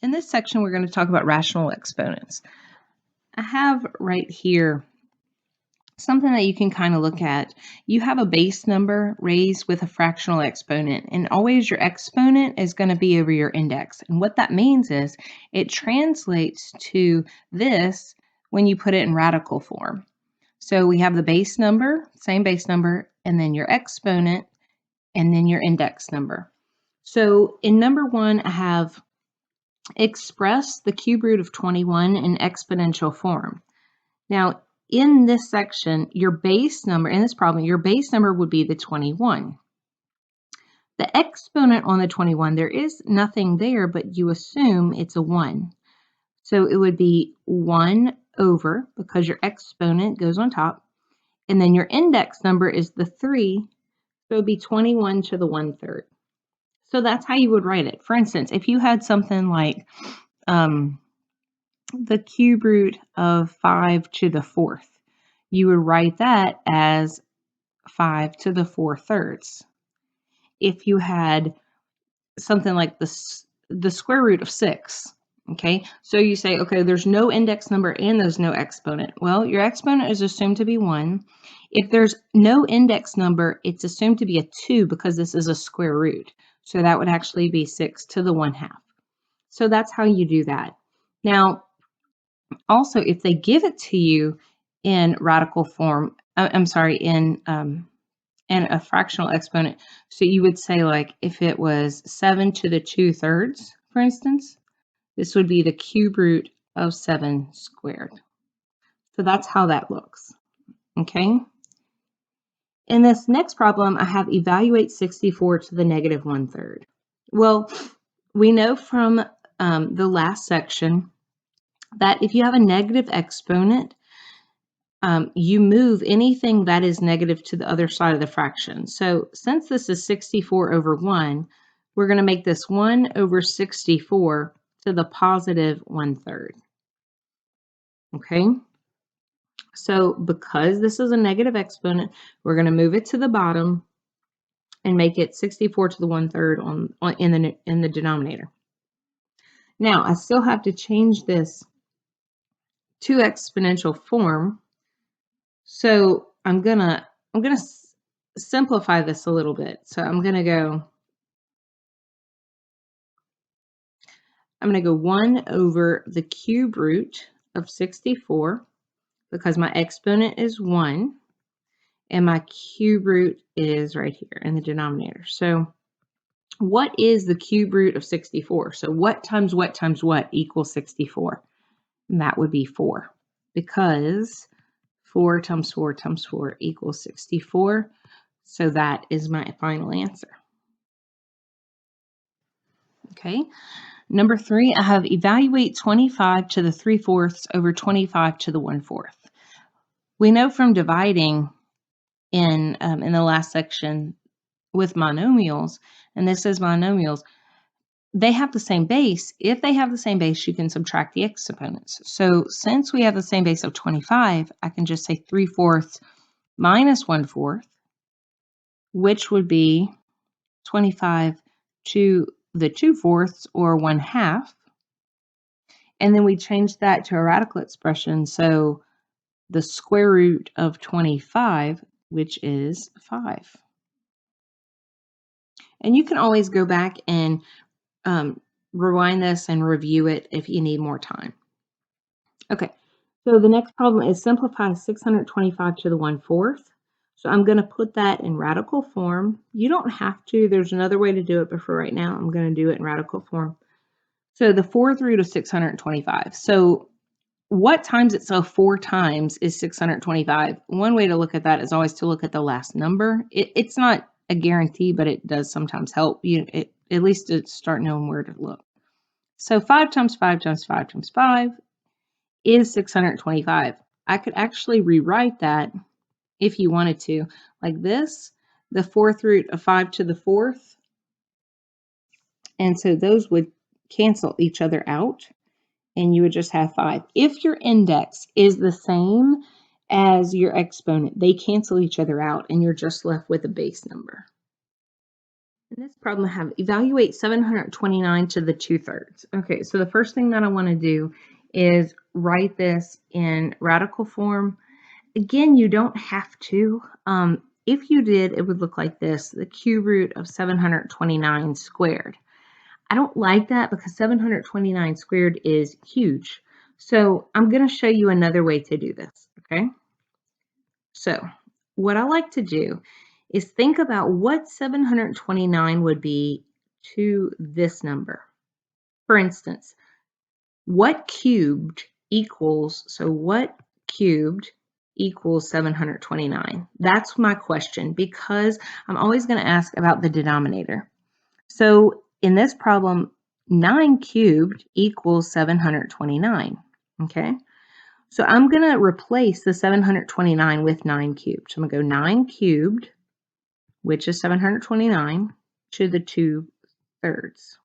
In this section, we're going to talk about rational exponents. I have right here something that you can kind of look at. You have a base number raised with a fractional exponent, and always your exponent is going to be over your index. And what that means is it translates to this when you put it in radical form. So we have the base number, same base number, and then your exponent, and then your index number. So in number 1, I have express the cube root of 21 in exponential form. Now, in this section, your base number, in this problem, your base number would be the 21. The exponent on the 21, there is nothing there, but you assume it's a 1. So it would be 1 over, because your exponent goes on top, and then your index number is the 3, so it would be 21 to the 1/3. So that's how you would write it. For instance, if you had something like the cube root of 5 to the 4th, you would write that as 5 to the 4/3. If you had something like the square root of 6, okay, so you say, okay, there's no index number and there's no exponent. Well, your exponent is assumed to be 1. If there's no index number, it's assumed to be a 2 because this is a square root. So that would actually be 6 to the 1/2. So that's how you do that. Now, also, if they give it to you in radical form, in a fractional exponent, so you would say, like, if it was 7 to the 2/3, for instance, this would be the cube root of 7 squared. So that's how that looks, okay? In this next problem, I have evaluate 64 to the negative 1/3. Well, we know from the last section that if you have a negative exponent, you move anything that is negative to the other side of the fraction. So since this is 64 over 1, we're going to make this 1 over 64 to the positive 1/3. Okay? So because this is a negative exponent, we're going to move it to the bottom and make it 64 to the 1/3 in the denominator. Now, I still have to change this to exponential form. So I'm gonna simplify this a little bit. So I'm gonna go 1 over the cube root of 64 because my exponent is 1 and my cube root is right here in the denominator. So what is the cube root of 64? So what times what times what equals 64? And that would be 4, because 4 times 4 times 4 equals 64. So that is my final answer. Okay. Number 3, I have evaluate 25 to the 3/4 over 25 to the 1/4. We know from dividing in the last section with monomials, and this is monomials, they have the same base. If they have the same base, you can subtract the exponents. So since we have the same base of 25, I can just say 3/4 minus 1/4, which would be 25 to the 2/4 or 1/2. And then we change that to a radical expression. So the square root of 25, which is 5. And you can always go back and rewind this and review it if you need more time. Okay, so the next problem is simplify 625 to the 1/4. So I'm going to put that in radical form. You don't have to. There's another way to do it, but for right now, I'm going to do it in radical form. So the 4th root of 625. So what times itself 4 times is 625? One way to look at that is always to look at the last number. It's not a guarantee, but it does sometimes help you at least to start knowing where to look. So 5 times 5 times 5 times 5 is 625. I could actually rewrite that if you wanted to, like this, the 4th root of 5 to the 4th. And so those would cancel each other out, and you would just have 5. If your index is the same as your exponent, they cancel each other out, and you're just left with a base number. In this problem, I have evaluate 729 to the 2/3. Okay, so the first thing that I want to do is write this in radical form. Again, you don't have to. If you did, it would look like this, the cube root of 729 squared. I don't like that because 729 squared is huge. So I'm going to show you another way to do this, okay? So what I like to do is think about what 729 would be to this number. For instance, what cubed equals 729? That's my question because I'm always going to ask about the denominator. So in this problem, 9 cubed equals 729, okay? So I'm going to replace the 729 with 9 cubed. So I'm going to go 9 cubed, which is 729, to the 2/3.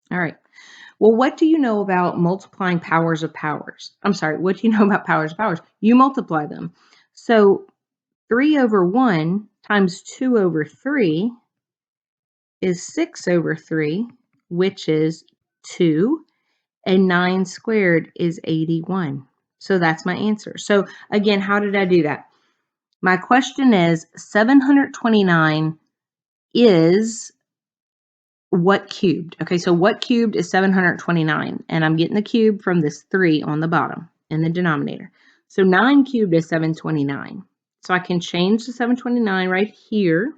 All right. Well, what do you know about multiplying powers of powers? I'm sorry, what do you know about powers of powers? You multiply them. So 3 over 1 times 2 over 3 is 6 over 3, which is 2, and 9 squared is 81. So that's my answer. So again, how did I do that? My question is 729 is what cubed? Okay, so what cubed is 729? And I'm getting the cube from this 3 on the bottom in the denominator. So 9 cubed is 729. So I can change the 729 right here,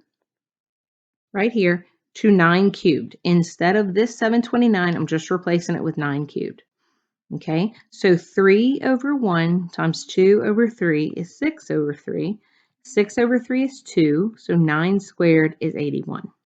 to 9 cubed. Instead of this 729, I'm just replacing it with 9 cubed. Okay, so 3 over 1 times 2 over 3 is 6 over 3. 6 over 3 is 2, so 9 squared is 81.